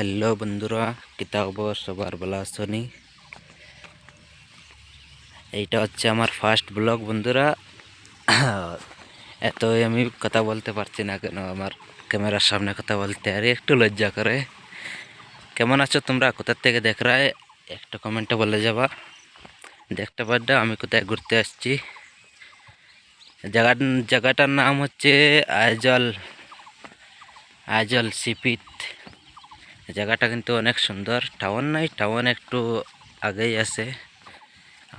Hello বন্ধুরা, কিতা খবর? সবার ভালো আছো নি? এইটা হচ্ছে আমার ফার্স্ট ব্লগ বন্ধুরা। এতই আমি কথা বলতে পারছি না কেন, আমার ক্যামেরার সামনে কথা বলতে আর একটু লজ্জা করে। কেমন আছো তোমরা? কোথার থেকে দেখ রায় একটা কমেন্টে বলে যাবা। দেখতে পারবে আমি কোথায় ঘুরতে আসছি। জায়গা জায়গাটার নাম হচ্ছে আইজল আইজল সিপিট। জায়গাটা কিন্তু অনেক সুন্দর। টাউন নাই, টাউন একটু আগেই আছে।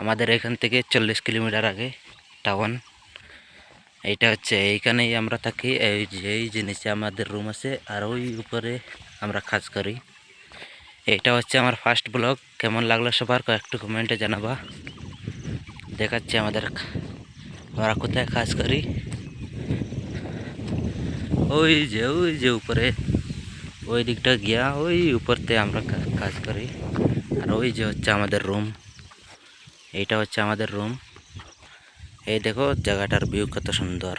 আমাদের এখান থেকে 40 কিলোমিটার আগে টাউন। এইটা হচ্ছে এইখানেই আমরা থাকি। এই জিনিসে আমাদের রুম আছে, আর ওই উপরে আমরা কাজ করি। এইটা হচ্ছে আমার ফার্স্ট ব্লগ। কেমন লাগলো সবার একটু কমেন্টে জানাবা। দেখাচ্ছি আমরা কোথায় কাজ করি। ওই যে উপরে ওই দিকটা গিয়া ওই উপরতে আমরা কাজ করি। আর ওই যে হচ্ছে আমাদের রুম। এইটা হচ্ছে আমাদের রুম। এই দেখো জায়গাটার ভিউ কত সুন্দর।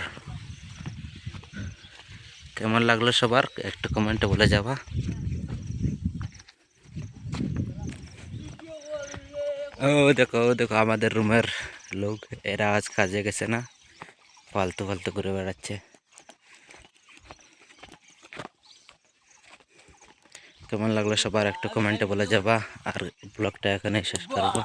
কেমন লাগলো সবার একটু কমেন্টে বলে যাবা। ও দেখো আমাদের রুমের লোক, এরা আজ কাজে গেছে না, ফালতু ফালতু ঘুরে বেড়াচ্ছে। কেমন লাগলো সবার একটু কমেন্টে বলে যাবা। আর ব্লগটা এখানে শেষ করবো।